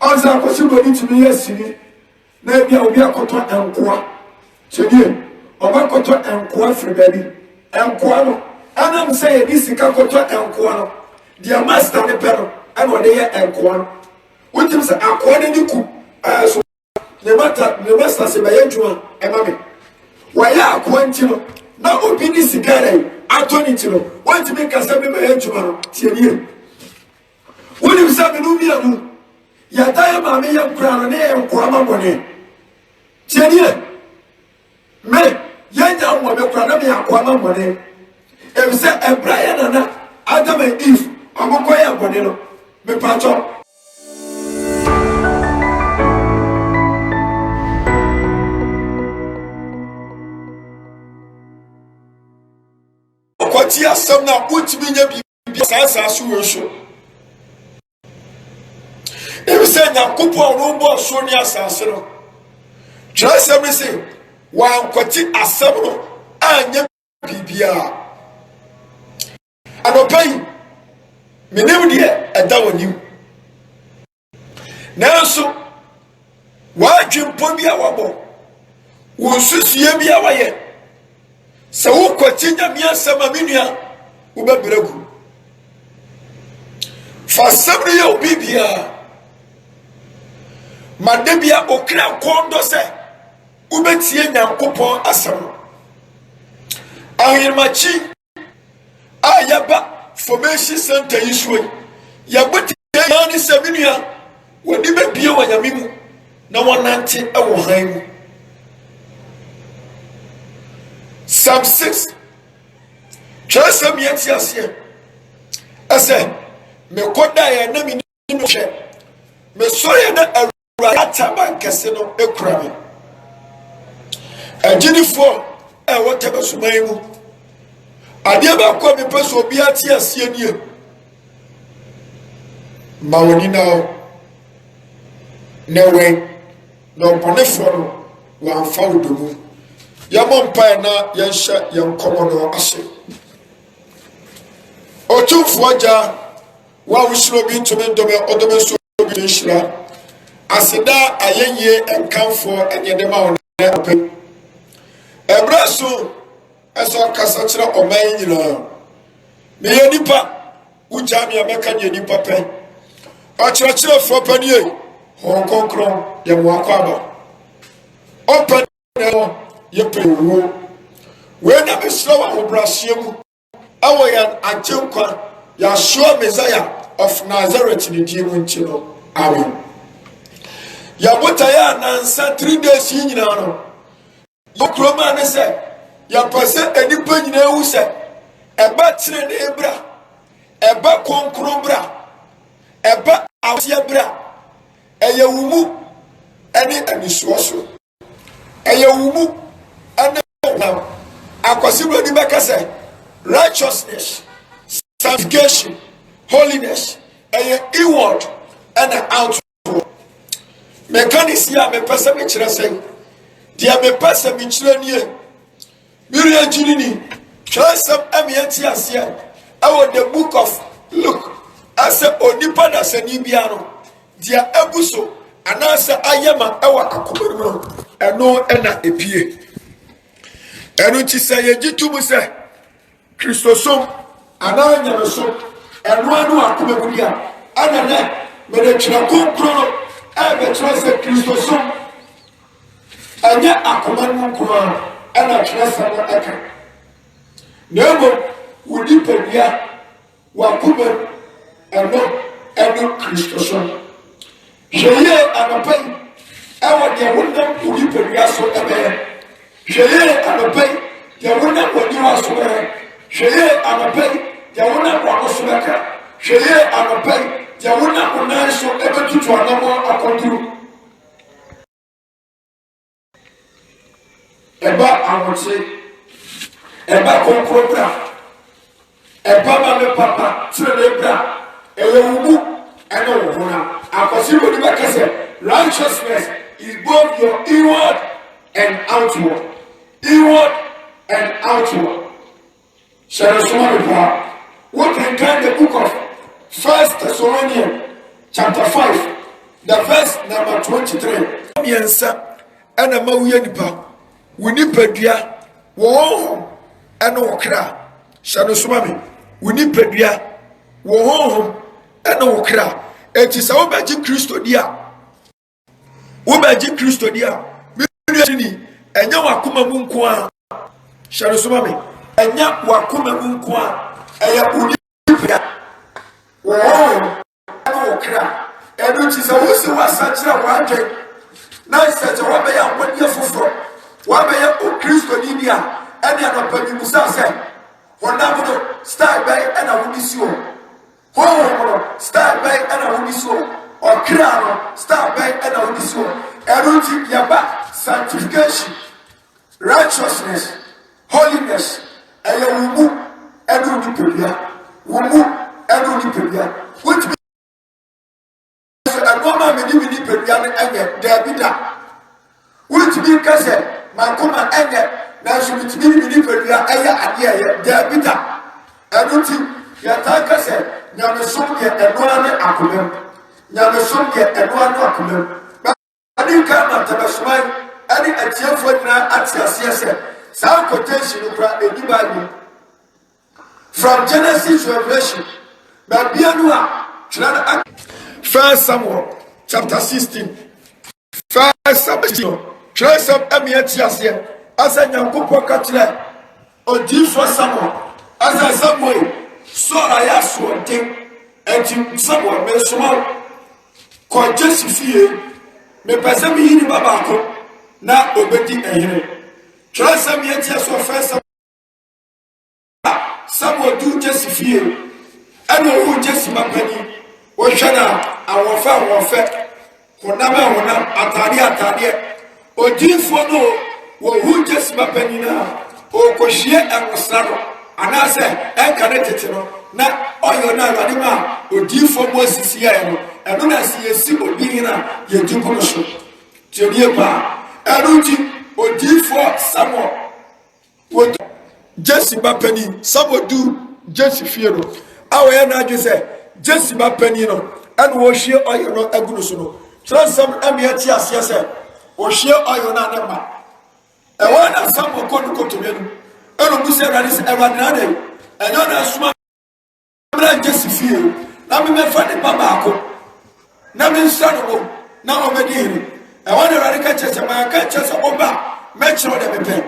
Ansa possible need to be yesini. Na bia obi akoto enkoa. Chedie, oba koto enkoa free baby. Enkoa no, anam say e sika koto enkoa no. Dia master ne pero, and what they enkoa no. Wetim say akoa ne niku. So ne master say baye djuma e ma me. Waya akoa ntino, na obi ni sika dai, atoni ntino. Want me kasa be baye djuma no. Chedie. Wetim say me no bia no. Ya dai ma me yam kura ne enkoa ma bone. Chedie. Me yanya wo me kura na me akoa ma bone. E be say Abraham na Adam and Eve amokoya bone no. Me pacho okwati asem na utimi nya bi sasa so we so. E be say Nyankopon no bo so ni asase no. Jose me say wa kwati asem no anya bibia. Anopai menim de eda wonim. Nanso wa dwempo bia wabo. Wo susue bia waye. Se wo kwati nyame asem amenua wo bebregu. Fa sabri ye obibia. Madebia okra kondo se ubetie Nyankopon asem. Ahirmachi ayaba formation center yiswe yabote yani seminia wodi be bie wanyamimu na wonante ewo han mu. Psalm 6 Chasem yeti ase ase me koda ya na mi ni hwe me soye na awurata bankese no ekura me aginifo e wotebe suman mu ade ba ko mi peso obi ati asie nie ma woni na newe no bonefo wa fa odomu ya mompa na yensha yenkomo no ase otumfo aja wa wushiro bi ntome ndome odome so bi nshira aseda ayenye enkanfo enyede ma wona ape ebraso eso kasa kira oman nyina me yenipa ujami ameka yenipa pe o kira fo panie ho konkron ye mo akwaba open ye pewo we na be slow obrasiemu awoyan ajenkwa ya sure Messiah of Nazareth ni dimu nchino amen ya botaya na nsa 3 days nyina no yokroma ne se ya pase enipa nyina ewu se eba tire ne ebra eba konkron bra eba awse bra eyewumu eni anisuoso eyewumu ene na akosibro di bekase righteousness sanctification holiness inward and outward mekanisia me pese me kire sen dia me pese me kire nie Miriam Jinini, Chasem Amianti Asia, our the book of Luke, as a Onipada Senibiano, Dia Ebuso, and answer Ayama, our Akumo, and no Ena Epie. And which is a Jitubusa, Christosom, and Anaso, and Ranu Akumabudia, and Anna, Medechako Chrono, I trust the Christosom, and yet Akuman. Ana trasa na aka nemo wudi pedia wa kume eno Kristo so jeye anapai awa dia wonda wudi pedia so ebe jeye anapai dia wonda wodi wa so ebe jeye anapai dia wonda wa so ebe jeye anapai dia wonda wona so ebe tutu anamo akonturu eba awose eba konkrobra eba mame papa trebra ewubu ene wohona akosibo di bakase righteousness is both your inward and outward shall someone reply what can the book of 1 Thessalonians chapter 5 the verse number 23 miensa ana ma wo nipa wo nipadua wo ana wo kra hye no soma me wo nipadua wo ana wo kra enti sa wo baji Kristo dia ni enya wakoma mu nko a hye no soma me enya wakoma mu nko a eya wo nipadua wo ana wo kra enu ti sa wo se wasachira wadwe na se je wo be ya wodi foforo wo be ya o Kristo ni dia ene anopa ni musa se wona mo start by ena wo bisi o ho start by ena wo bisi o o kra no start by ena wo bisi o enu ti ya ba sanctification righteousness holiness eya wo mu enu ni pedia wo mu enu ni pedia which mama me ni pedua ne enye Davida wuti bi kase makoma enye na so bitimi ni pedua eya ade eye Davida aduti ya ta kase nyame som ye enoa ne akomem nyame som ye enoa ne akomem ani ka na tabasmai ani atiafo nyina atiase se sa quotation kura ediba from Genesis to Revelation but bianua try 1 Samuel chapter 16. 1 Samuel. Trace of Amiatiasia. As a Yankupo Catler. Or for Samuel. As a Samuel. So I asked one thing. And Samuel made small. Called Jesse. Me Pasami in Babako. Now obedi a hero. Trace of Amiatias or 1 Samuel do Jesse. I know who Jesse Mapeni. Oshana awonfa honam atade odinfo no wo hu Jesse mapanina o kohie enwosaro anase enkane tete no na oyo na awade ma odinfo mo sisi ya no eno na siyesi obinina ye duko so tienie pa eruti odinfo Samuel wo Jesse mapani sabodu Jesse fiero awe na adwese Jesse mapani no and wo hie oyo no agunu so no transam amiati asiase wo hie oyo na adema e wona Samuel ko no kotobenu eno musa radis ewadnade enyo na suma bra Jesse fie na me fa de baba ako na me nsano na omediri e wona radika chese ma ka chese oba mechiro de mepe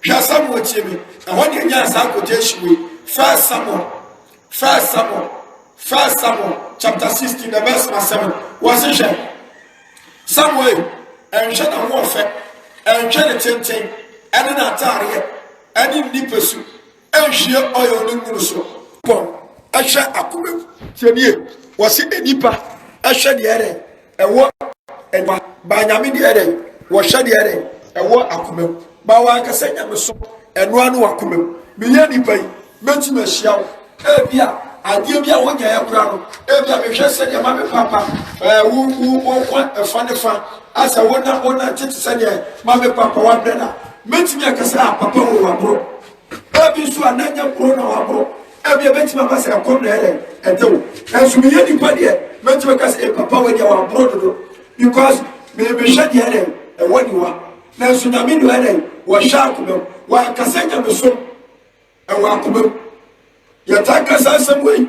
hwa Samuel chiemi e wona nya sa ko jeshiwe 1 Samuel chapter 16 the verse 7 was it Samuel and shana warfare and shana tenten and na atare and ni pesu and hie oyo ni muruso pon ahwa akomem tienie wasi enipa ahwa de ere ewo enwa ba nyame de ere wo hwa de ere ewo akomem ba wa kasa nyame so enwa no akomem me ye nipa yi meti ma hia ebia adie bia wonya ya kura no ebia me hwe se de ma me papa wo kwa efa ne fa asa wona tete se de ma me papa wa brena meti me kasa papa wo wa bro ebi so ananya bro na wa bro ebia meti ma kasa kom na ere edewo enso me ye nipa de meti me kasa papa wo de wa bro do because me hwe de ere e woni wa na enso na me do ere wo sha ko wa kasa nya me so e wa ko yataka sasa mwe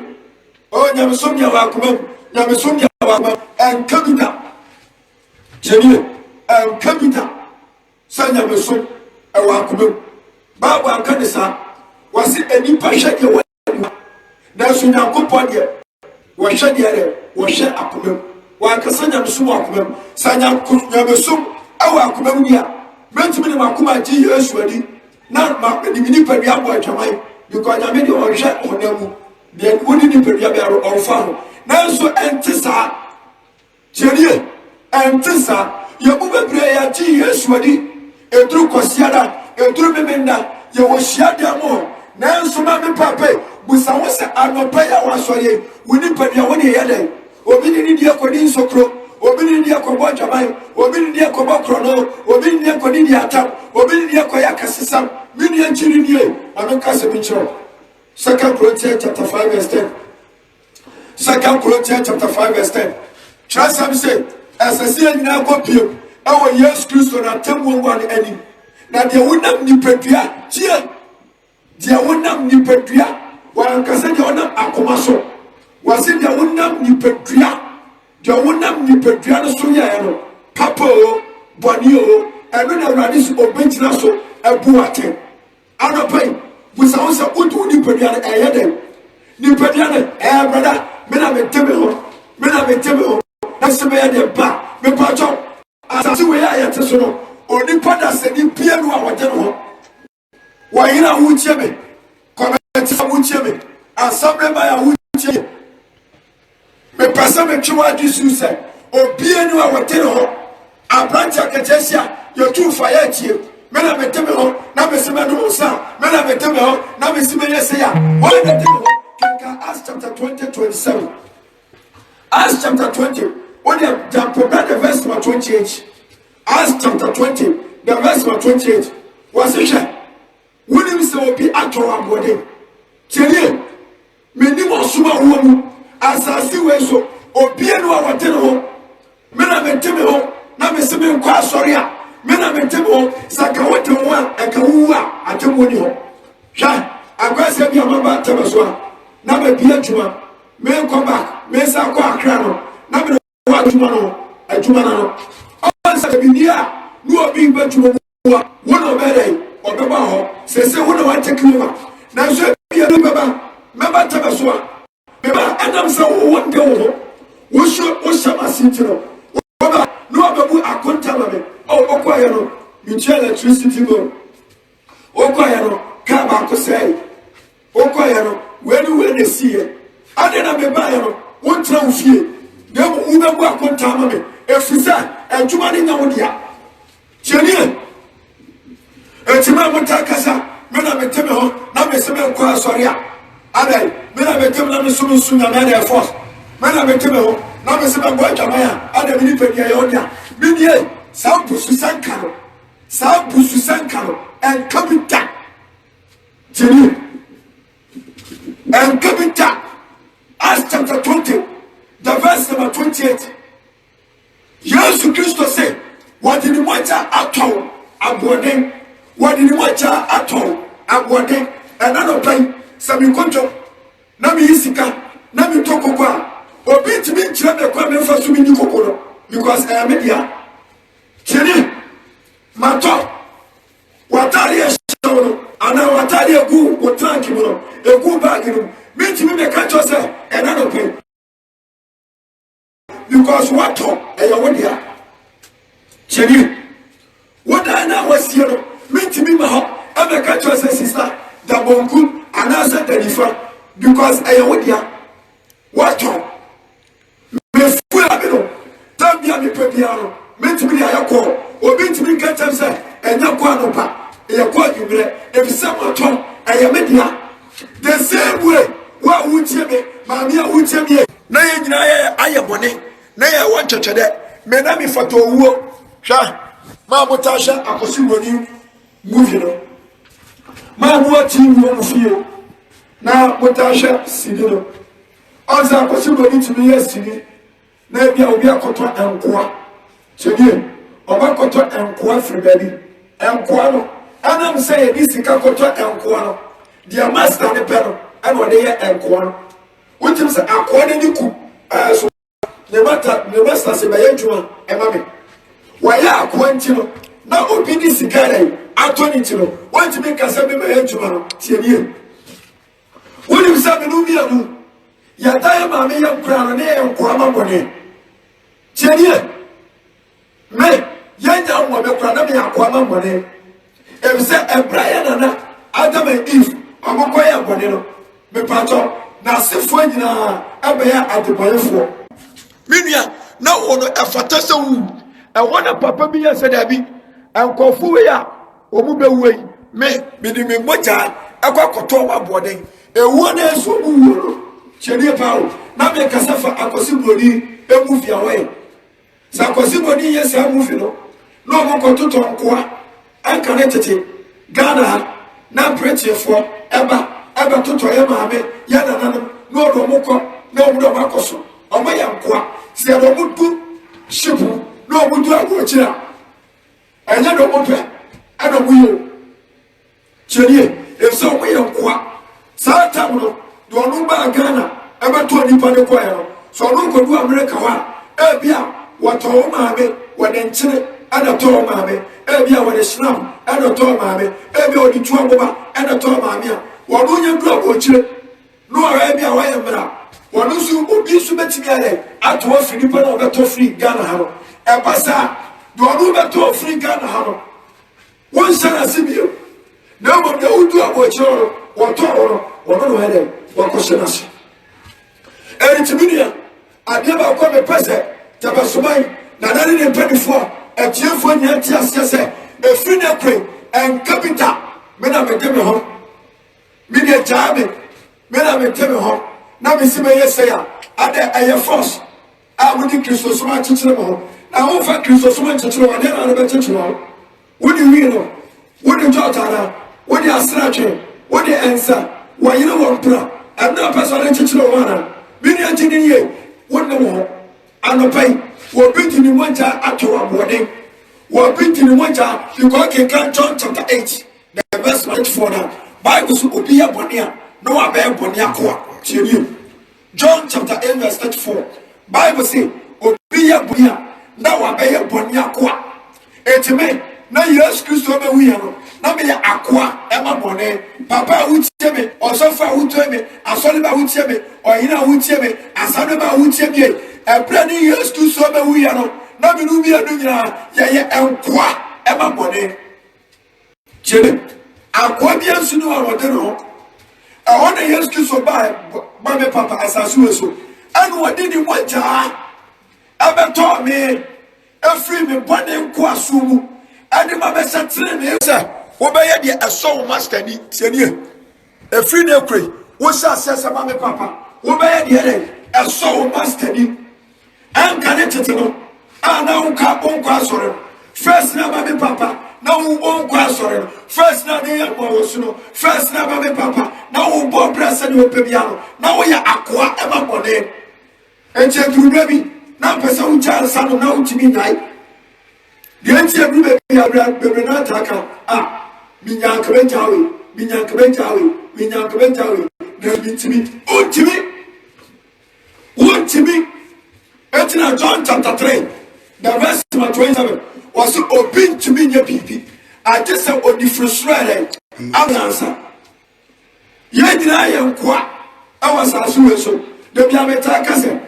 o nyamsomya wakuma nyamsomya wakuma enkabida jeni enkabida sanya meso e wakuma babu akanisa wasi enipa hwede wani na so nyankopon de wo hwede ere wo hwe akuma wakasa nyamso wakuma sanya nyamso awa akuma dia mentimi ne wakuma ji Yesu ani na ma ni pa bia bo atwaman because I made on shot on them, then wouldn't you put your barrel on fire? Now, so antissa, Jenny, antissa, your mother prayer, T.S. Wadi, a true Cosiada, a true Memenda, you will share their more. Now, so mammy papa, with some was a no prayer was for you, we didn't put your 1 year, or be in India Codin Socro, or be in India Cobajamai, or be in India Cobacrono, or be in India Codinia Tap, or be in India Coyacasam. Million children, I don't cast a picture. 2 Corinthians chapter 5 verse 10. 2 Corinthians chapter 5 verse 10. Trust him say, asase nyina kopio awo Yesu Kristo na temu ngwan ani na de wonam nipadua tie de wonam nipadua wankasa de wonam akomaso wase de wonam nipadua de wonam nipadua no so ya no papa o boni o eno na awrade so obentina so abuate anopai busa won sa odu nipadua no eyede nipadua no brother me na meteme ho na se me ya de ba me pacho asase we ya yete so no oni pada se ni pie no a wode no wa yira hu tie me comment hu tie me assemble ba ya hu tie me passa me twa di su se obie no a wode no abrancha ketesia yo tu fa ya tie me na meteme ho na me se me no sa me na meteme ho na me se me yese ya wa na teme ho kinka Acts chapter 20:27 Acts chapter 20 when you jump the verse 28 Acts chapter 20 the verse 28 was it when him say obi atwa abode tiele meni mo suma wo mu asasi we so obi enu a wote no me na meteme ho na me se me nkwa asori a me na meteme ho saka wote ho a eka wu a atemo ni ho hwa agwase bi amaba tebeso a na me bi adwuma me come back me sa kwa akra no na me wa adwuma no onsa bi dia no obi badwuma wo no bere obeba ho sese wo no wa take over na so bi adu baba meba tebeso a meba adam sa wo wonde wo wo shama sintiro baba no ababu akonta ba me okwa no mi electricity bill okwa no ka ba ko sei okwa no we ne sie ade na meba no won tra wo fie dem ubebu akonta ma me efisa adwuma ni nyawo dia chenie etima mutakasa me na meteme ho na me se me kwa soria adai me na meteme na me sumu na na force me na meteme ho na me se me gwa jamaya adai ni pedia yo dia me die sampu susankano and kapita chenie and kapita Acts chapter 20 the verse number 28 Yesu Kristo say what did mocha atọ abode what did mocha atọ abode anano pai sami konjo na mi isika na mi tokoko a obi timi nkyira me kwa me fa so mi ni kokoro because I am media cheni mato watari eshono ana watari egu otanki mo egu bag no mi timi me ka cho say anano pai because what talk what dia cheni what na was here meet me ma ho e catch us sister da bonku anasa deliver because what dia what talk me fu abino tabia me pebiano meet me ya ko obi ntimi catch us enya ko anopa e ko adwumre e bi say what talk media the same way wa wutie me ma me wutie me na ye nyina ye ayebone na ya won chechede me na mi foto wuo hwa ma botasha akosi woni movie no ma bo ati wo fie na botasha sidino onza akosi woni timi yesini na bia obi akoto enkoa chedie oba koto enkoa fribabi enkoa no anam say bi sika koto enkoa no dia master ne pero and what they enkoa no wotim say akoa ne ku so ne master se baye juma e mame wa ya akwanti no na obi di sigara atoni ti no wanti me kasa be baye juma no tienie woni bisa me no mianu ya dai mame ya kura no ne enko amabone tienie me ya nya wo be kura na me akwa amabone e bi se ebraya na Adam and Eve amokoya bone no me pato na sefo nyina abaya adeboyefo minua na ono afata se wu e wona papa bi ya se da bi enkofu we ya omu bewuyi me di me moja akwakoto mabode ewu na eso mu wo chenie pawo na me kasafa akosi bodi emu fia we sa akosi bodi yes amu fi no no mo kototo nkoa ankane tete Ghana na pretefo eba toto ya maame ya nanano no do moko na omu do makoso omo ya nkoa se do mudu ship no mudu agochira anya do mope ana muyo chenie eso muyo kwa saa tamno do no ba Ghana ebeto nipa ne kwa yo so no kodu America wa ebia wato maame wode nkyere ana to maame ebia wode snam ana to maame ebia wode tuagoba ana to maame a wono nya du agochire no ara ebia wa yemra wono su obi su betimi ale ato afiri nipa na obeto free Ghana ha no ebasa do no beto free Ghana ha no won sana sibio na mo de udu agochire woto wono no hele wakoshenasi eritiminia adeba kwa mepese tabasumai na nani ne mpedifo etiefo nyanti asese efiri ne kwe en capital me na meteme ho me de jabe me na meteme ho na misime yeseya ade eye force a wudi Kristo soma chichire mo na wo fa Kristo soma chichire wa de na be chichire ho wudi wi no wudi jotara wudi asrache wudi ensa wa yire wo mpra adna pasore chichire wo na bini antini ye wudi wo anopai wo bitini monja atowa bode wo bitini monja because can John chapter 8 the verse 24 now Bible so obi ya bonia no wa be bonia kwa tieni John chapter 8 verse 34 Bible say obi ya bonia na wa be bonia kwa etime na Yesu Kristo be wi ya no na me ya akwa e ma bone papa wutie me osofa wutie me asole ba wutie me oyina wutie me asade ba wutie me ebrani Yesu Kristo be wi ya no na me nu bi adu nyina ye enkwa e ma bone chele akwa bi ansu no awode no e wona Yesu Kristo ba me papa asasu eso anu wodi ni moja abeto me efri me bone nkwa sumu ade ma be setre me se wo be ye de eso master ni tienie efri ne kure wo sha sese ma me papa wo be ye de eso master ni an kan tete no ana unka onkwa sore first na ma me papa na wo onkwa sore first na de ye wo suno first na ma me papa na wo bo brasa ni opebia no na wo ya akoa e ma bone enche duru bi na pesa wo char sano na wo timi nai de enche duru be ya bra be na taka minyankabe jawe na bitimi untimi etina John chapter 3 the verse 27 was open to me nya bibi I just say odifrusrere answer ye dina ye nkoa awasa so weso de bia meta kase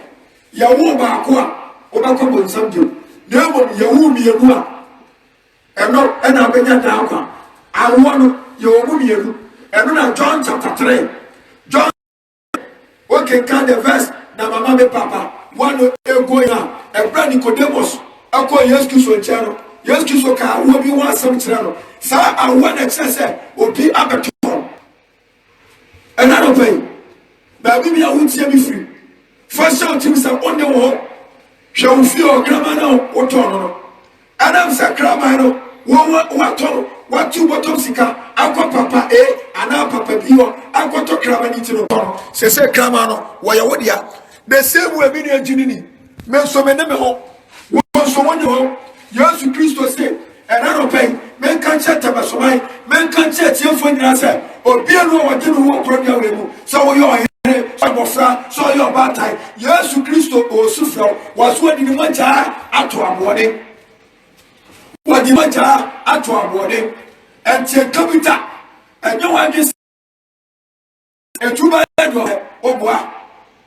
ya wo ba ko a obakọ bonsam dio na mo ya wo mienu a eno ena benya da akwa awonu yo mu mienu eno na John chapter 3 John okay can the verse na mama me papa one ego ya ebra Nicodemus akọ Yesu Kristo nchero Yesu Kristo ka wo bi wa sam kire no sa awona kire se obi abeto ena no pay ba bi ya wuntie mi free first shout him say on the wall shall feel grandma no otono Adam sa grandma no what two bottom sika akwa papa ana papa biyo akwa to krama ni tino tono se krama no wo ya wodia the same way bi ni enginini me so me ne me ho wo so wonye ho Yesu Kristo say ena no pay men kan che tabasomai men kan che tiefo nyina say obi anu wo de no wo prodia we mu so wo yo abofra so yo batai Yesu Kristo o sufra waso di ni macha ato abode wadi macha ato abode enti kabita enyo wadi etuba do obua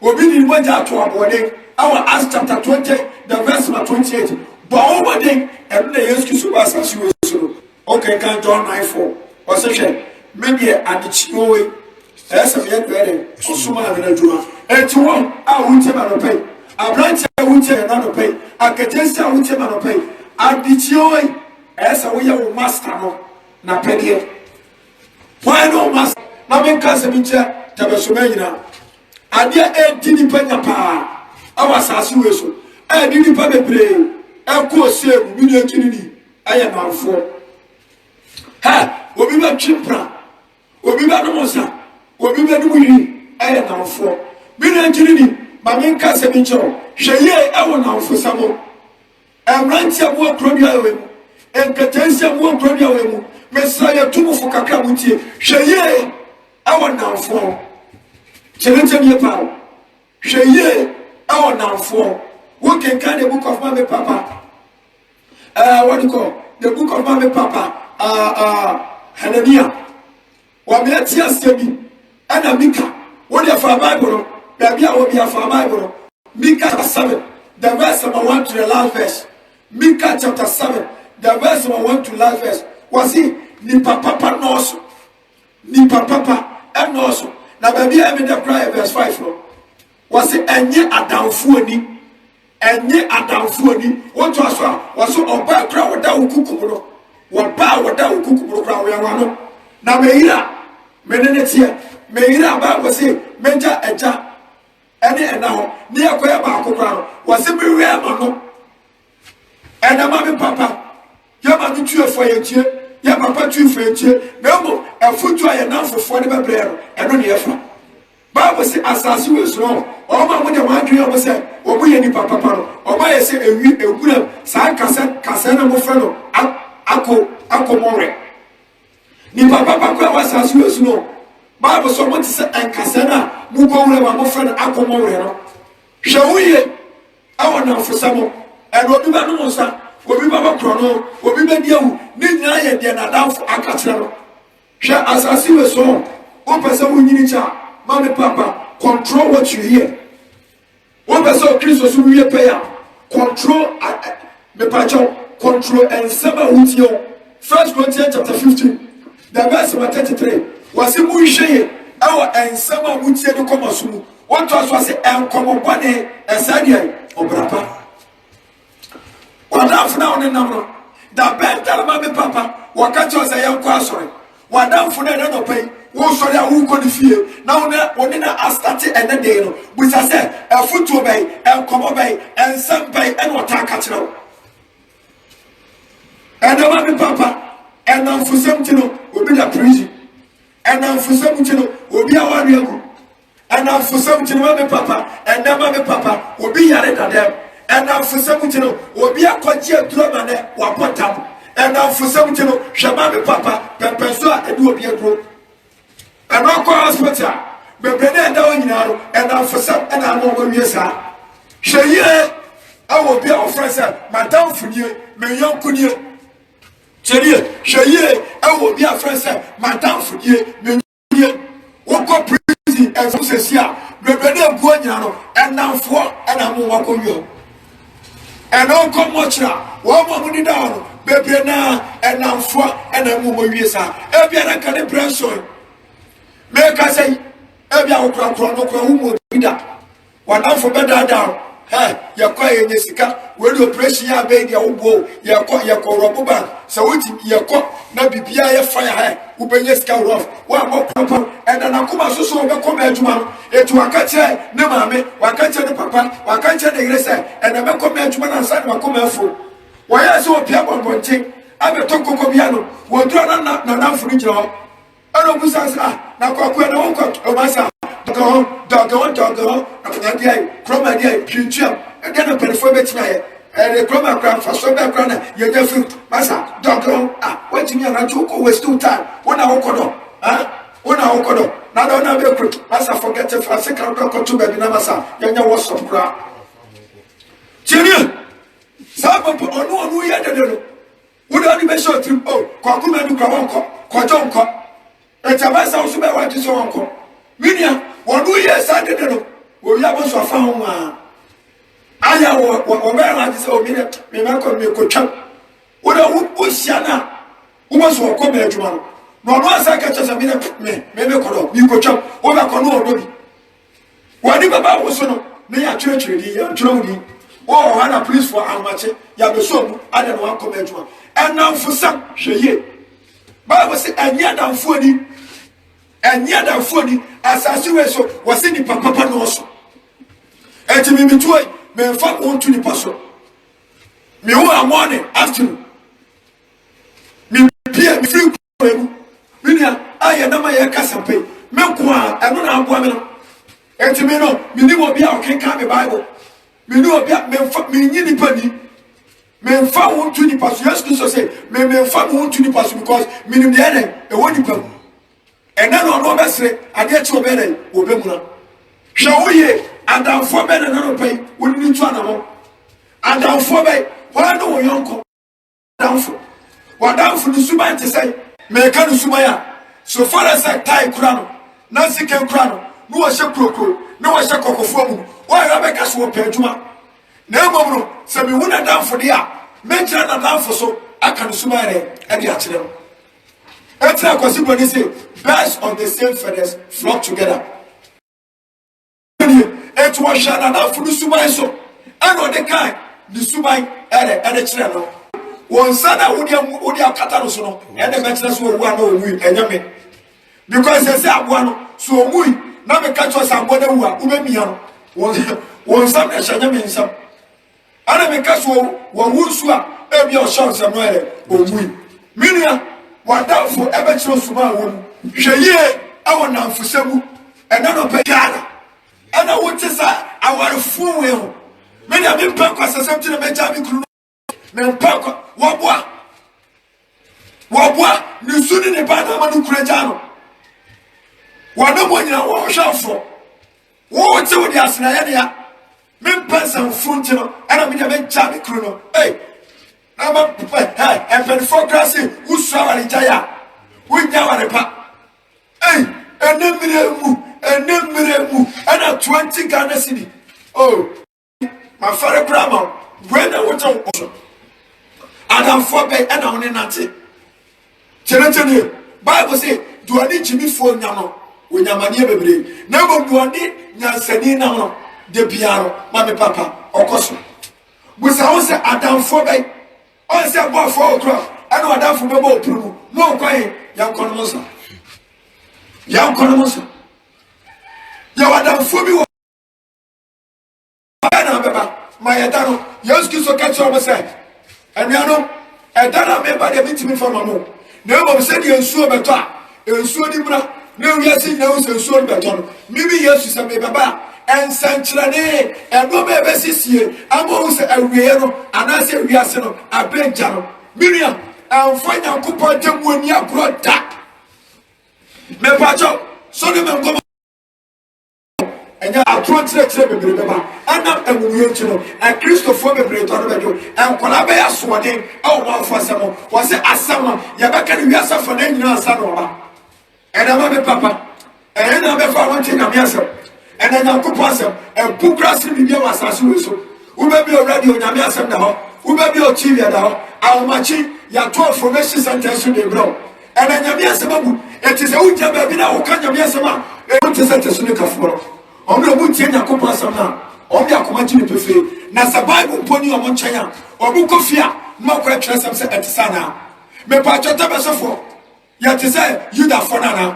obi ni macha ato abode our Acts chapter 20 the verse 28 but obode em na Yesu Kristo wasa so okay can John 9:4 o se hwe me adichiwe esa me yedere osuma na adwuma enti won a wunche ma no pay abranche wunche na no pay akatensi a wunche ma no pay adichiwe esa wo ye wo master no na pedie why no master na me kase minche tabasoma nyina adia edini panya pa awasase weso edini pa bebre eko osegu bi ne kinini aye manfo ha obi ba chimpra obi ba no mosa obi be du yi aye nanfo bi na nkiri ni ma me nka se bi ncho hweye e wo nanfo samo Amrantia mo kronia we mu. Enkatensia mo kronia we mu. Mesaya tumu fo kakra mutie. Hweye awon namfo. Chelente mi pa. Hweye awon namfo. Who can carry the book of Mommy Papa? What do you call the book of Mommy Papa? Hallelujah. What me atia stebi? Ana Mika. What you for Bible? Baby, I will be for Bible. Mika chapter 7, the verse number 1 to the last verse. Mika chapter 7, the verse number 1 to the last verse. Was he ni papa noso? Ni papa and noso. Now baby, I made the prayer verse 5. Was he enye adamfuoni? Enye adamfuoni. What was so oba kra wada ukukumuro. Waba wada ukukumuro kra wano. Na meira menene tie. Meira ba was he menja eja. Ene enaho ni akoya ba akokra was he be real no. Ena mami papa. Ya ma mi tue fo yetie. Ya papa tue fo yetie. Na mo afutu aye na fofo ne bebre no. Eno ne yefa. Bible say asase we so o ma mo de wan dwe o say o mo ye ni papa no o ma ye say ewi egura sa kasa na mo fe no ako more ni papa ko asase we so no Bible so mo ti say enkasa na mo go wure ma mo fe no ako more no hwewuye awon na fosa mo e no bi ba no mo sa obi baba kro no obi ba diawu ni nyina ye de na danfo akatra no hwe asase we so o pese mo nyini cha Mommy, Papa, control what you hear. One person Christ will be pay control the patron, control and 7 with you. 1 Corinthians chapter 15, the verse number 33. Was it Muishe? Our and 7 with you to come as soon. What was it? And come on, Bonnie, and Sadia, or Brapa. What half now the number? The bed, Mommy, Papa, what catch us a young question. What down for no pay. Wo sorry a wo go di fie na woni na astarte ene dey no we say e futu obey e komo bay en sambay en wota ka kire and the mommy papa and am fusem tino obi da prison and am fusem tino obi awari agu and am fusem tino mommy papa and the mommy papa obi yare da dem and am fusem tino obi akwaji aduro mane wa potam and am fusem tino hwema me papa pepenso a edu obi aduro and no hospital, but Brennan down in our and our for some and our mobile years are. Shall I will be our friends, Madame Fournier, my young Counier. Shall I will be our friends, Madame Fournier, Million. Walk up prison and Fusia, Brennan Guanyano, and now for and I'm walking you. And all come watcher, one money down, Brennan and now for and I'm mobile years are. Ebiana can impress. Make us say, Ebia Okra no Krahumo Bida. One out for better down. Hey, you're quiet in Jessica. When you press your baby, your bow, your Roboban. So what you call Nabia fire, who bring your scout off. One more proper, and an Akuma so come at man. It to a catcher, no mammy, one catcher the papa, one catcher the gracer, and a come at man outside my commercial. Why are so piano one thing? I'm a Toko Cobiano, will draw not for each other. I don't know now Masa, Doggo, Chroma, Puture, and then a performance, and a chroma crown for so background, you're different, Massa, Doggo, what you mean? I took always 2 times, 1 hour codo, 1 hour codo, not on a quick, Massa forget to for a second clock to baby Namasa, Yanya was some crap. Children, some of no who had a would only be short to Kwakuma to Kwajonko. And Tabasa also by what is on call. Minia, 1 year Saturday, we have also found one. I have one like this old minute, me Malcolm, me could chop. What a Usiana, who was for come here to one. No, once I catch us a minute, maybe you could chop over Cono Bobby. Whatever about was so, may I church ready, Jody, or had a police for how much, Yabusom, I don't want to come here to one. And now for some, she Bible said, and yet I'm 40. And yet I'm 40, as I see so was in the papa also. And to me, me fuck on to the pastor. Me who are morning, afternoon. Me peer, me free. Minia, I am not my casampe. Melqua, I don't have women. And to me, no, me knew what be our king come Bible. Me knew about me fuck me in the penny. me fa won to nipa so. Yes Christ say me fa won to nipa so because minim de ene e won nipa mu. Ena no no besre ade chi obere obemuna. Hwe wo ye adamfo be na no pai woni ntu anamo. Adamfo be wa no wo yonko. Adamfo. Wadamfo ni suban te say me ka no subaya. So far as I tie kura no na sike kura no no wo hye krokro no wo hye kokofo mu wo ya be ka so wo padwuma na emom no se me wona damfo de a me kira na damfo so aka no subare e de a kire no etra kwasi boni say birds of the same feathers flock together et wo hye na damfo no suban so ano de kan the suban e de kire no won sana wodi akata no so no e de me kire so wo na wo wi enyame because they say aboa no so omui na me catch us aboa na wu a ubemia no won sam na hyanya me nsam ana me catch wo wu su a e bia o shout sam no ere omui minia wadafo ebe kire suma wo hweye awo na mfusamu ena no pe gara ana wo tisa aware fu we ho minia me pa kwa sasam tire me ja mi kru me pa kwa wabua ni suni ni ba na ma no kura ja no wano mo nyina wo hwafo wo te wo di asena ye dia me person front no ana me dia me cha me kru no na ma e pen for grass usu awale jaya wunya ware pa enemire mu ana 20 Ghana cedi my father grandma when I was on adam for be ana woni nate chere Bible say do ani jimi fo nya no onyamanie bebre na bobuani nyansani na no de biaro ma me papa okoso busa wo se adamfo be on se bo fo okro ana adamfo be bo opuru no kwai yankono moso ya adamfo bi wo na beba ma yedano yes kiso kacho mo se anuano edana me ba de bitimi fo mamo na mo se de ensuo beto a ensuo di bra na wiase na wo se ensuo beto no bibi yesu se me baba ensankrane eno be be sisie amo se awie no anase wiase no abenja no miria amfanya kupon temu ani agro da me pacho so de me ngomo enya atro tire bebre beba anam emuye nchino a Christopher bebre to no bedo enkola be yasoden awo manfo asemo wo se asama ya beka ni wiase fa na nyina asa no ba ena ma me papa ena be fa won tin na miasem ena nya kupon asem en bukrasi bibia wasase we so wo be bi radio nya miasem da ho wo be bi o TV da ho awmachi ya to information center so de bro ena nya miasem abu etize wo ja ba bi na wo ka nya miasem a e wo tese teso ne kaforo omre bu tie nya kupon asem na obi akoma chi ne pefe na sa Bible mponi o mo nchanya obu kofia ma kwa twesem se etisana me pa chota besofo ya tese yuda fo na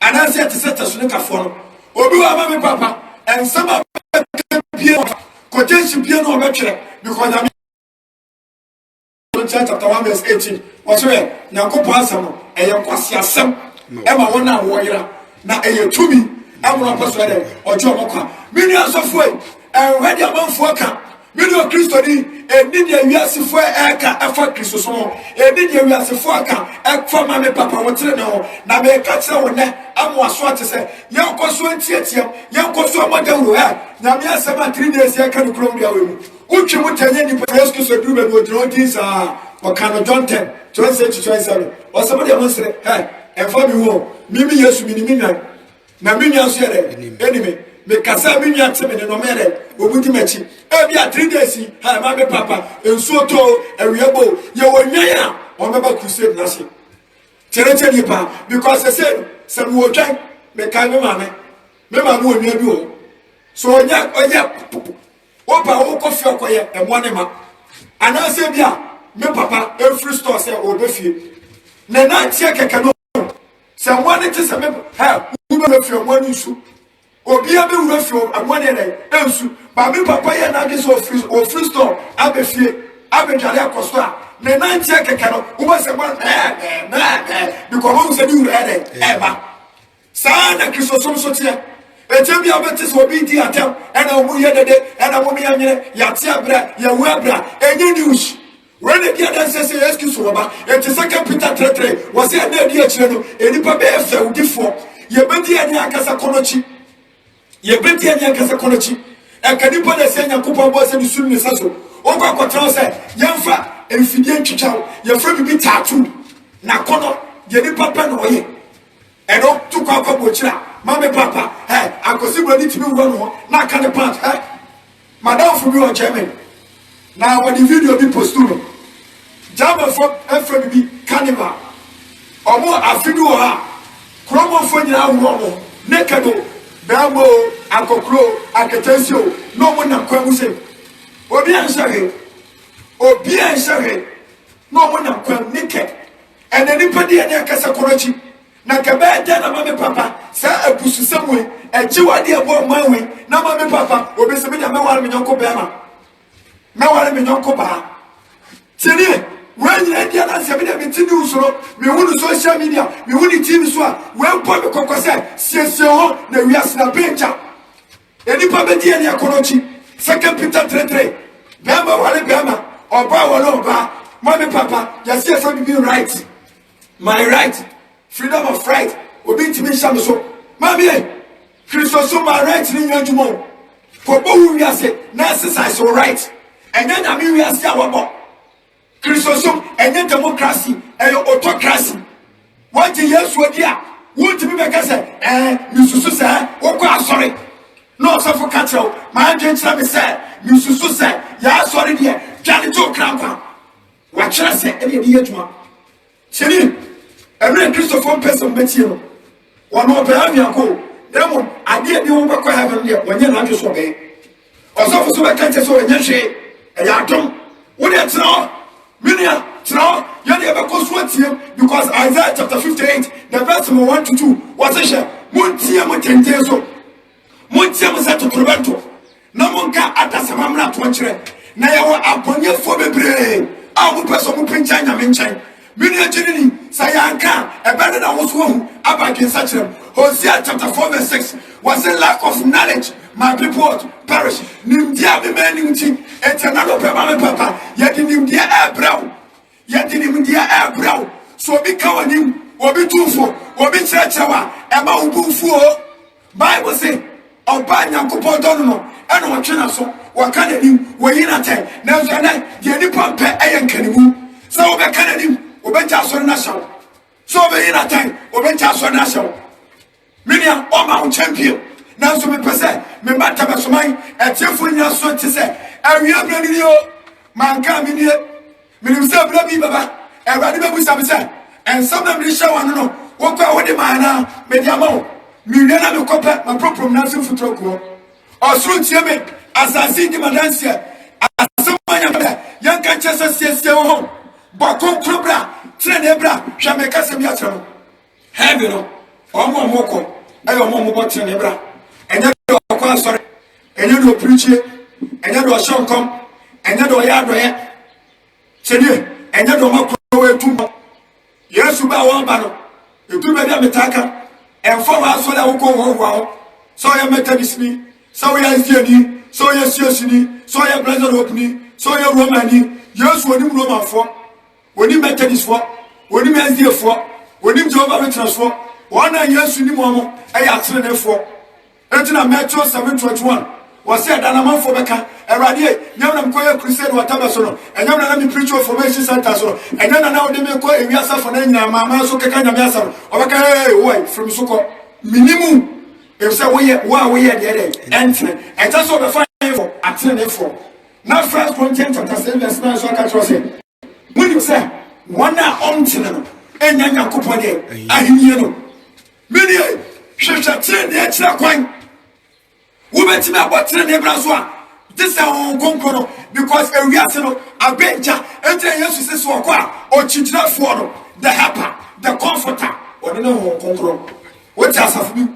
anase tese teso ne kaforo obi wa ma me papa ensama bie ko jensi bie no obetwere because am chapter 1 verse 18 was where nyankopon asam eye kwase asam e ma wona wo yira na eye tumi amuna paso ede ojo mokwa mini asofo ready amanfo aka mini o Kristo ni eni dia wiasefo eka afa Kristo so eni dia wiasefo aka ekfa ma me papa wotere ne ho na me ka kire wo ne amoaso atese yankoso antietie yankoso amadawro na me asema 3 days eka no krom dia wemu utwi mutanye ni Yesu Kristo duru be no diro dinsa wakano John 10 26-27 wasema dia monsere emfa bi wo mimi Yesu minimi na minya so yere enime me kasa minya teme ne no mere obuti machi e bia 3 days ma be papa ensuo to ewiebo ye wonyan o meba crusade na se chere ni pa because I said some wo twan me kan me mama onua bi o so onya opa wo kofi okoye emo ne ma ana se bia me papa every store say o be fie na tie keke no se woni te se me wo be fie mo ni su obi abe wura fie amone ne ensu ba me papa ye na de so free store abe fie abe dware akosto a na tie keke no wo se mo because wo se di wura eba sana Kristo so tie ejebi abetis obi di atem ena omu ye dede ena omu ye nyere yate abra ye wu abra enye news when the other says yes to Soba, and the second Peter 3 was the idea channel, and the Papa fell before. Ye beti any akasa konochi. Ye beti any akasa konochi. E kanipa na se nyakopo bo se bisu ni saso. O kwa kwatra se yemfa emfidie ntwitwaw. Ye fra bibi tattoo. Na kono ye ni papa na oye. E no to kwa bo kira. Mama papa, akosi brodi timi wo no na ka ne part, madam for me on German. Now when the video be posted, German for efra bibi carnival. Omo afidu ha. Kromo fo nyina wo nekedo bambo akokro aketensio no mo na kwamu se obi ansare no mo na kwam naked and anybody any akasa korochi na kaba da na mame papa sa abusu samwe ejiwade ebo manwe na mame papa obi se me da meware me nyonko bema meware me nyonko ba tiri when you get an answer, we want social media, we want the team so well put the concern, CSO, the we are snapping. Any public any apology, second Peter 3, Bama Wale Bama, or Bawa, Mommy Papa, yes, yes, I'm being right. My right, freedom of right, will be to me some so. Mammy, Christos, my right in your tomorrow. For both we are saying, necessary so right. And then I mean, we are still about. Christosum and democracy and autocracy. What the years were there? Won't be because Mrs. Susa, oh, sorry. No, so for cattle. My agent said, Mrs. Susa, yeah, sorry, dear. Janito Crampa. What shall I say? Any idea, Chili, every Christopher person met you. One more Pavia. Demon, I did the over heaven when you're not just obey. Or so for so I can't say, and you and I don't. What it's now? Minia, now, you never consult him because Isaiah chapter 58, the verse 1 to 2, was a share. Muntia Mutenteso Muntia Musato Provento. No monka at the Samamla Twantre. Now, upon your phobia brain. I will pass on Pinchina Minchin. Minia Jenny, Sayanka, a better than was home, Abak in such a Hosea chapter 4, verse 6 was a lack of knowledge. My people perish. Nimdia be meaning to et another papa, yet in India air brow. Yet in India air brow. So be cowing, or be too full, or be chachawa, and Maubu fool. Bible say, or buy Yanko Dono, and what channel so, what can you, were in a time. Now, the any pump ayan canibu. So be Canadian, or Benjas on National. So be in a time, or Benjas on National. Million or Mount Champion. Now, so me present, me matter so mine, a cheerful young son to say, and we are blaming you, man coming here. Me himself, Blabby Baba, and Radiba Sabisa, and some of the show, I don't know, walk out with the man, Mediamo, Miliana Copper, my proper Nancy Futroko, or through Tiamet, as I see the Madancia, as someone young catchers and says, home, Bako Clubra, Trenebra, Jamaica Semiatro. Have you know, or more Moko, I am more Trenebra. And you are sorry, and you do preach it, and you do a song come, and you do a yard where, and you do not away too much. Yes, you buy one battle, you do better metaka, and 4 hours for that will go home. So I met me, so we are here, so yes, so I blessed opening, so you're Romani, yes, when you Roman for, when you met this for, when you met here for, when you drove a witness for, 1 year, you know, I asked them for. Enter Matthew 7:21. Was said that a man for Becca, a radiate, Yam Koya Crusade or Tabasono, and Yam preach formation centers, and then now they may call him Yasa for Nana, Mamma Sokana Yasa, or Way from Soko. Minimum, if so, we are the other entry, and that's all the fire for at 10 for. Now, first content of the same as now, so I can say. When you say, one now on Tinano, and Yana Kupade, I hear you. She shall train the extra coin. Women to me about train the Brazil. This is our conqueror because a reason a bencher, enter Jesus or Chichina for the helper, the comforter, or the no conqueror. What else of me?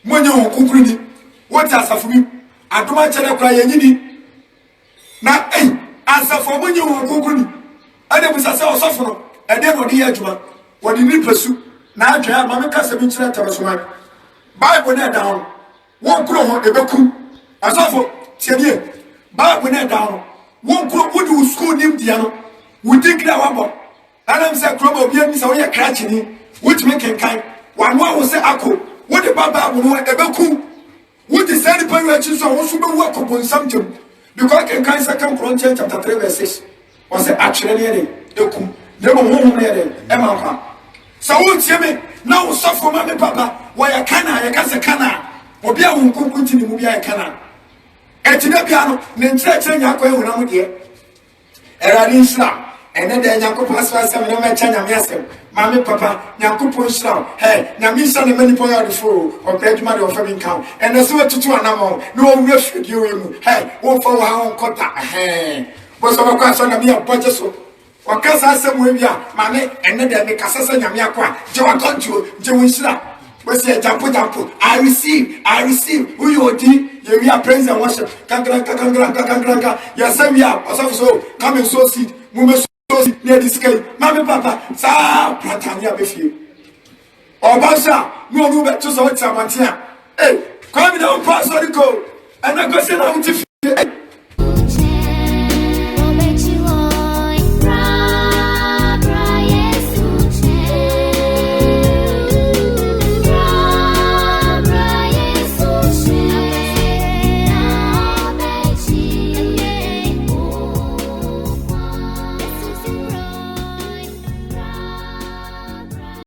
When you conclude, what else of me? I don't want to cry any. Now, answer for when you conclude. I never say suffer, and then what the edge one, what you need pursue. Now, I have Mamma Casabichina Tabasman. Bible down. One crow on the Beku. As of Tier, Bible down. One crow would you school him, Diano. We think that one more. And I'm saying, Crobo, be a miss away a cratching, which make a kind. One more will say, Ako, what the Baba will want ever cool. What the Sandy Penrachis or also work upon something. Because I can kind second Corinthians chapter 3, verse 6. Was it actually a day? Never home there, Emma. So won't see me now suffer, Mammy Papa, why I can't a canna. Or be a woman continue to be a canna. And to the piano, then church and Yako when I'm here. Eradin Slam. And then Yanko pass by some of my China Massam, Mammy Papa, Yanko Punchlam, hey, Yamisa and many point out the fool, or Pedro of Famin Count, and that's what to do an amount, no refuge you, hey, won't follow our own contact, hey. Was our question of me a budget so. Or Casa Samuia, Mammy, and then the Casa Yamiaqua, Joa Concho, Jowisla. Was a jampo. I receive. Who you did? You are praise and worship. Kangra. Yes, we are. Also, come and sow seed. Mume sow seed near this cave. Mammy Papa, Sa Pratania with you. Or Basha, no move to so much. Hey, come down, pass on the go. And I go sit down to